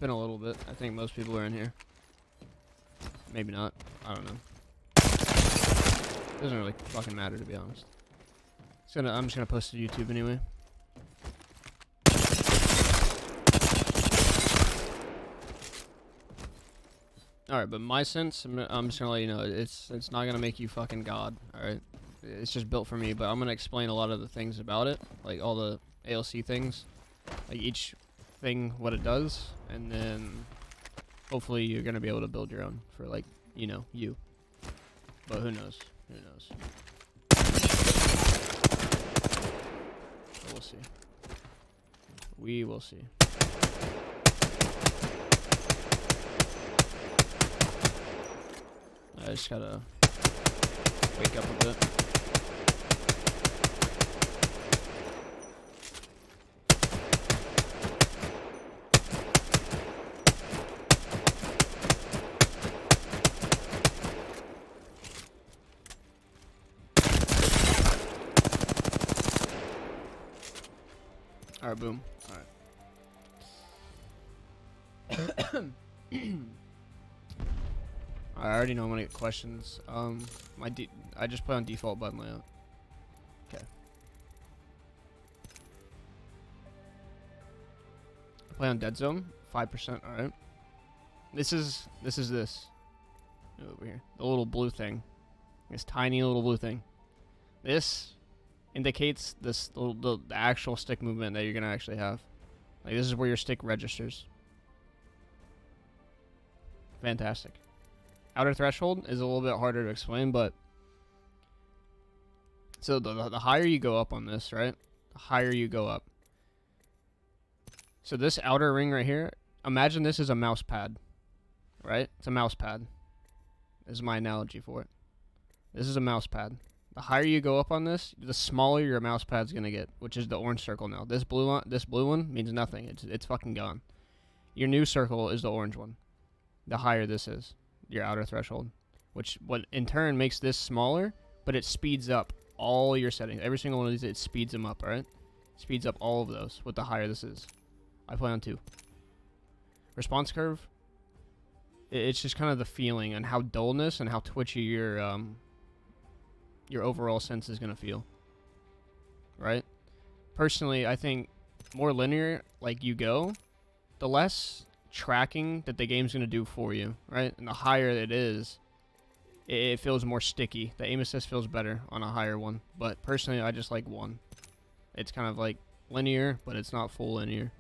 been a little bit. I think most people are in here. Maybe not. I don't know. Doesn't really fucking matter, to be honest. I'm just gonna post it to YouTube anyway. Alright, but my sense, I'm just gonna let you know, it's not gonna make you fucking God, alright? It's just built for me, but I'm gonna explain a lot of the things about it, like all the ALC things, like each thing, what it does, and then hopefully you're gonna be able to build your own for, like, you know, you. But who knows? Who knows? We'll see. We will see. I just gotta wake up a bit. Alright, boom. Alright. I already know I'm gonna get questions. I just put on default button layout. Okay. I play on dead zone, 5%. All right. This is this. Over here, the little blue thing. This tiny little blue thing. This indicates the actual stick movement that you're gonna actually have. Like, this is where your stick registers. Fantastic. Outer threshold is a little bit harder to explain, but so the higher you go up on this, right? The higher you go up. So this outer ring right here, imagine this is a mouse pad, right? It's a mouse pad. This is my analogy for it. This is a mouse pad. The higher you go up on this, the smaller your mouse pad's gonna get, which is the orange circle now. This blue one means nothing. It's fucking gone. Your new circle is the orange one. The higher this is, your outer threshold, which what in turn makes this smaller, but it speeds up all your settings. Every single one of these, it speeds them up, right? Speeds up all of those with the higher this is. I play on 2. Response curve, it's just kind of the feeling and how dullness and how twitchy your overall sense is gonna feel, right? Personally, I think more linear, like you go, the less tracking that the game's gonna do for you, right? And the higher it is, it feels more sticky. The aim assist feels better on a higher one, but personally, I just like 1. It's kind of like linear, but it's not full linear.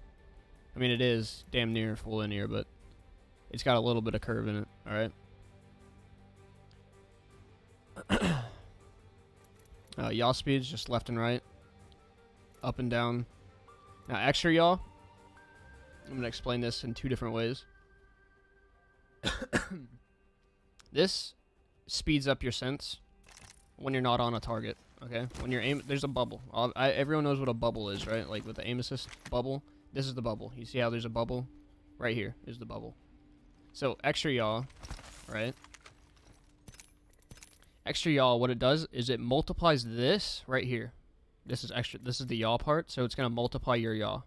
I mean, it is damn near full linear, but it's got a little bit of curve in it, all right? Yaw speeds, just left and right, up and down. Now, extra yaw, I'm going to explain this in 2 different ways. This speeds up your sense when you're not on a target, okay? When you're aim, there's a bubble. Everyone knows what a bubble is, right? Like with the aim assist bubble, this is the bubble. You see how there's a bubble? Right here is the bubble. So extra yaw, right? Extra yaw, what it does is it multiplies this right here. This is extra. This is the yaw part, so it's going to multiply your yaw.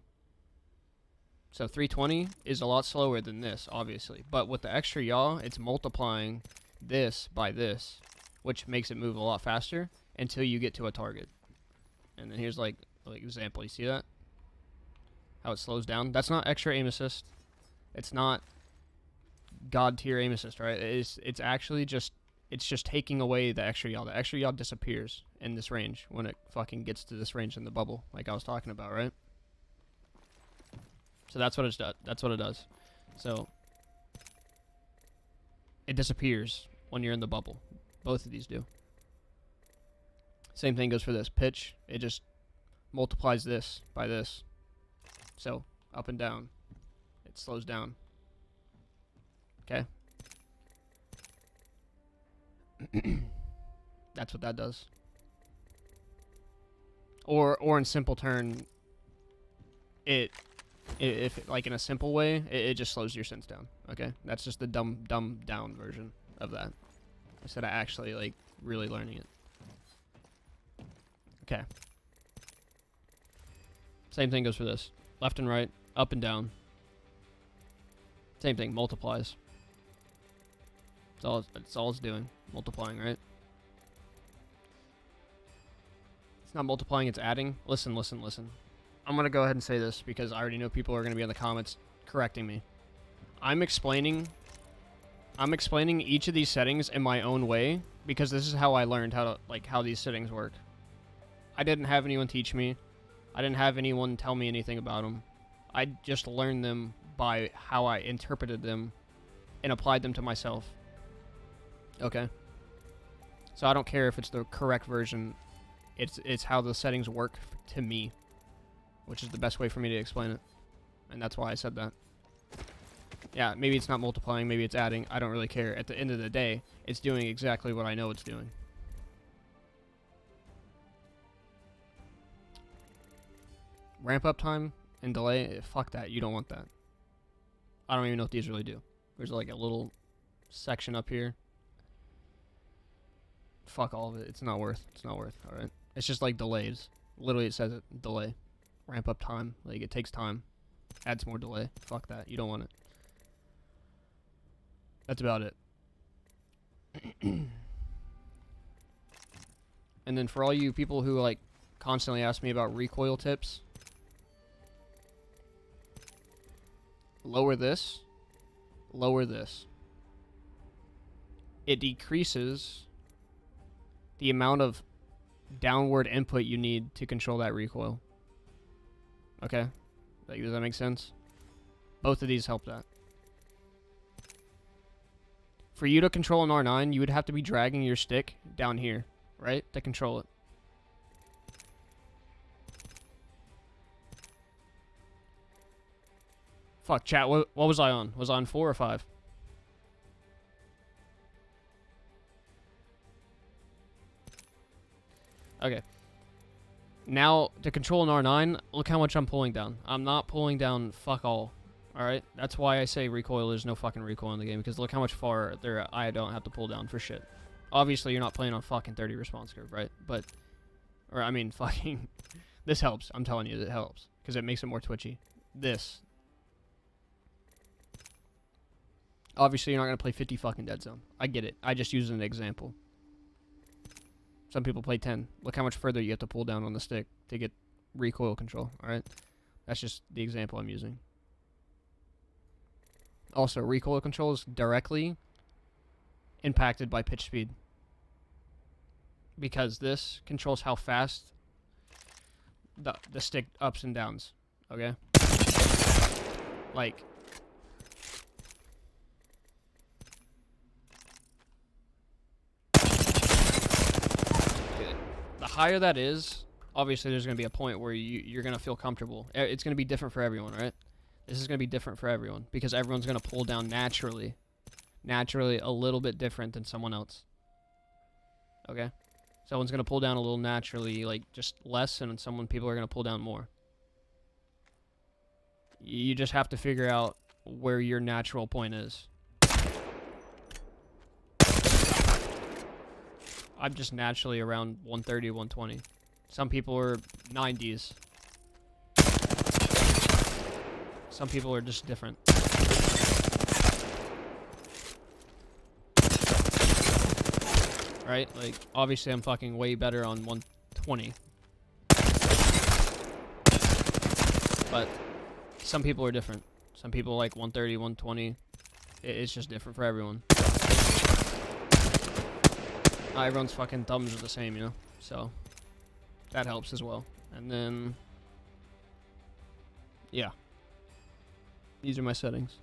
So 320 is a lot slower than this, obviously. But with the extra yaw, it's multiplying this by this, which makes it move a lot faster until you get to a target. And then here's like example. You see that? How it slows down? That's not extra aim assist. It's not god tier aim assist, right? It's actually just taking away the extra yaw. The extra yaw disappears in this range when it fucking gets to this range in the bubble, like I was talking about, right? So that's what it's done. That's what it does. So it disappears when you're in the bubble. Both of these do. Same thing goes for this pitch. It just multiplies this by this. So up and down, it slows down. Okay. That's what that does. Or in simple turn, if like in a simple way, it just slows your sense down. Okay, that's just the dumb down version of that. Instead of actually like really learning it. Okay. Same thing goes for this. Left and right, up and down. Same thing, multiplies. That's all it's doing. Multiplying, right? It's not multiplying, it's adding. Listen. I'm going to go ahead and say this because I already know people are going to be in the comments correcting me. I'm explaining each of these settings in my own way because this is how I learned how these settings work. I didn't have anyone teach me. I didn't have anyone tell me anything about them. I just learned them by how I interpreted them and applied them to myself. Okay? So I don't care if it's the correct version. It's how the settings work to me, which is the best way for me to explain it. And that's why I said that. Yeah, maybe it's not multiplying, maybe it's adding. I don't really care. At the end of the day, it's doing exactly what I know it's doing. Ramp up time and delay, fuck that. You don't want that. I don't even know what these really do. There's like a little section up here. Fuck all of it. It's not worth. Alright. It's just like delays. Literally it says it. Delay. Ramp up time. Like it takes time. Adds more delay. Fuck that. You don't want it. That's about it. And then for all you people who like constantly ask me about recoil tips, lower this. It decreases the amount of downward input you need to control that recoil. Okay? Like, does that make sense? Both of these help that. For you to control an R9, you would have to be dragging your stick down here, right? To control it. Fuck, chat, what was I on? Was I on 4 or 5? Okay. Now, to control an R9, look how much I'm pulling down. I'm not pulling down fuck all. Alright? That's why I say recoil. There's no fucking recoil in the game, because look how much far there I don't have to pull down for shit. Obviously, you're not playing on fucking 30 response curve, right? But, or I mean, fucking, this helps. I'm telling you, it helps, because it makes it more twitchy. This. Obviously, you're not going to play 50 fucking dead zone. I get it. I just use an example. Some people play 10. Look how much further you have to pull down on the stick to get recoil control, alright? That's just the example I'm using. Also, recoil control is directly impacted by pitch speed, because this controls how fast the stick ups and downs, okay? Like, the higher that is, obviously there's going to be a point where you're going to feel comfortable. It's going to be different for everyone, right? This is going to be different for everyone, because everyone's going to pull down naturally a little bit different than someone else. Okay? Someone's going to pull down a little naturally, like just less, and people are going to pull down more. You just have to figure out where your natural point is. I'm just naturally around 130, 120. Some people are 90s. Some people are just different. Right? Like, obviously I'm fucking way better on 120. But some people are different. Some people like 130, 120. It's just different for everyone. Not everyone's fucking thumbs are the same, you know? So, that helps as well. And then, yeah. These are my settings.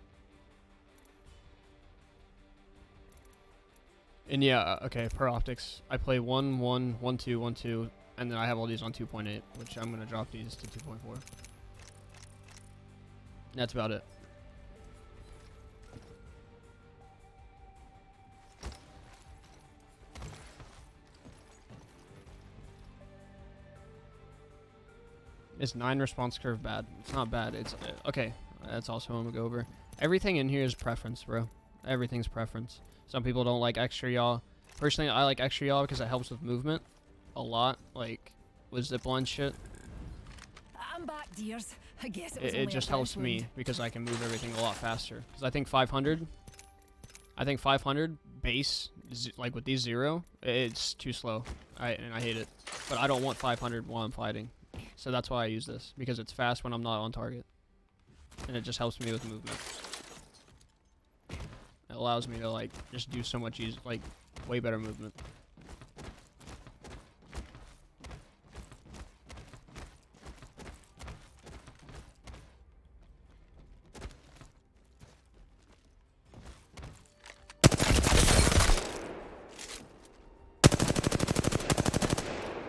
And yeah, okay, per optics, I play 1, 1, 1, 2, 1, 2, and then I have all these on 2.8, which I'm going to drop these to 2.4. That's about it. Is 9 response curve bad? It's not bad. It's okay. That's also what I'm gonna go over. Everything in here is preference, bro. Everything's preference. Some people don't like extra yaw. Personally, I like extra yaw because it helps with movement a lot, like with zipline shit. I'm back, dears. I guess it just helps me because I can move everything a lot faster. Because I think 500 base, like with these 0, it's too slow. And I hate it. But I don't want 500 while I'm fighting. So that's why I use this, because it's fast when I'm not on target. And it just helps me with movement. It allows me to like just do so much like way better movement.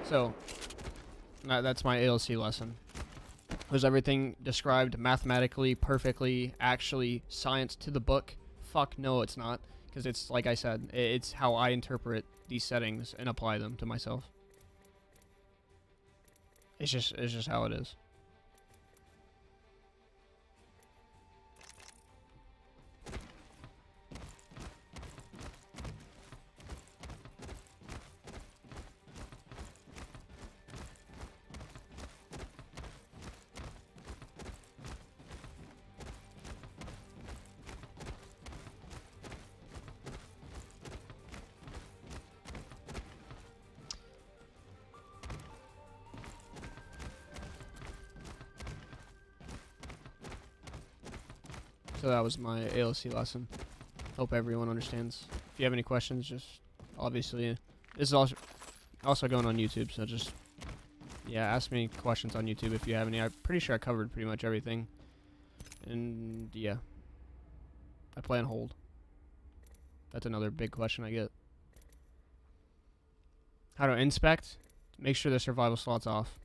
So, that's my ALC lesson. Was everything described mathematically, perfectly, actually, science to the book? Fuck no, it's not. Because it's, like I said, it's how I interpret these settings and apply them to myself. It's just how it is. So that was my ALC lesson. Hope everyone understands. If you have any questions, just obviously this is also going on YouTube, so just ask me questions on YouTube if you have any. I'm pretty sure I covered pretty much everything. And yeah, I play on hold. That's another big question I get. How to inspect? Make sure the survival slot's off.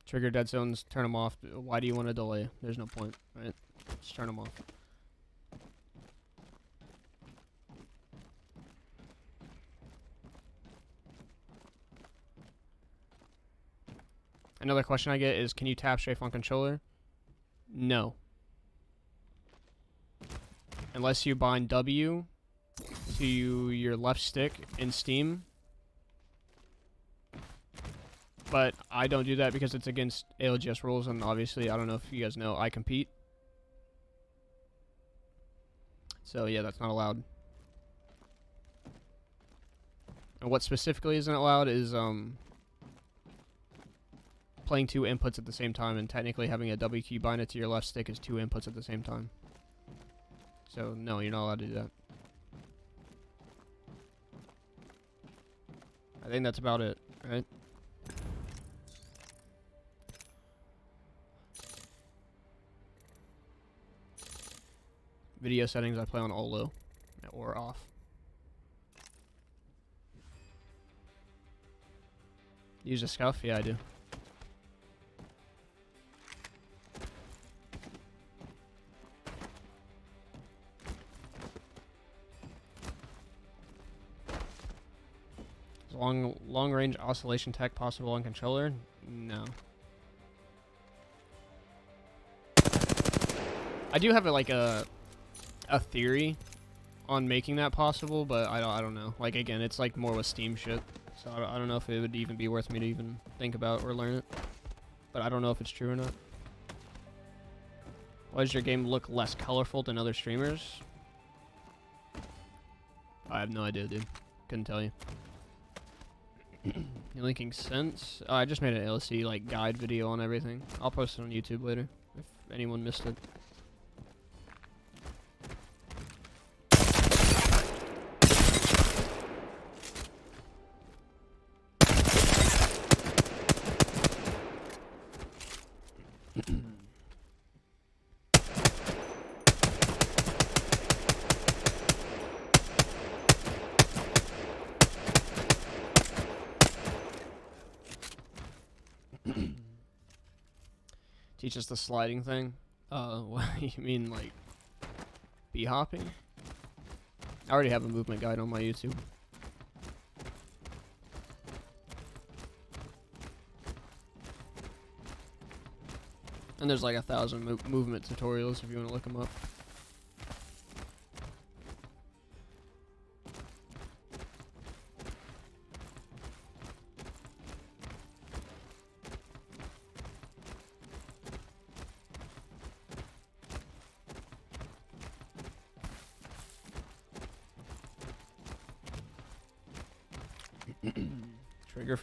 Trigger dead zones, turn them off. Why do you want to delay? There's no point, right? Just turn them off. Another question I get is, can you tap strafe on controller? No. Unless you bind W to your left stick in Steam. But I don't do that because it's against ALGS rules, and obviously, I don't know if you guys know, I compete. So yeah, that's not allowed. And what specifically isn't allowed is playing 2 inputs at the same time, and technically having a W key bind it to your left stick is 2 inputs at the same time. So no, you're not allowed to do that. I think that's about it, right? Video settings, I play on all low or off. Use a scuff? Yeah, I do. Is long range oscillation tech possible on controller? No. I do have a theory on making that possible, but I don't know. Like, again, it's like more with Steam shit, so I don't know if it would even be worth me to even think about or learn it. But I don't know if it's true or not. Why does your game look less colorful than other streamers? I have no idea, dude. Couldn't tell you. You linking sense? I just made an ALC like guide video on everything. I'll post it on YouTube later if anyone missed it. Teach us the sliding thing. What you mean, like b-hopping? I already have a movement guide on my YouTube. And there's like 1,000 movement tutorials if you want to look them up. Trigger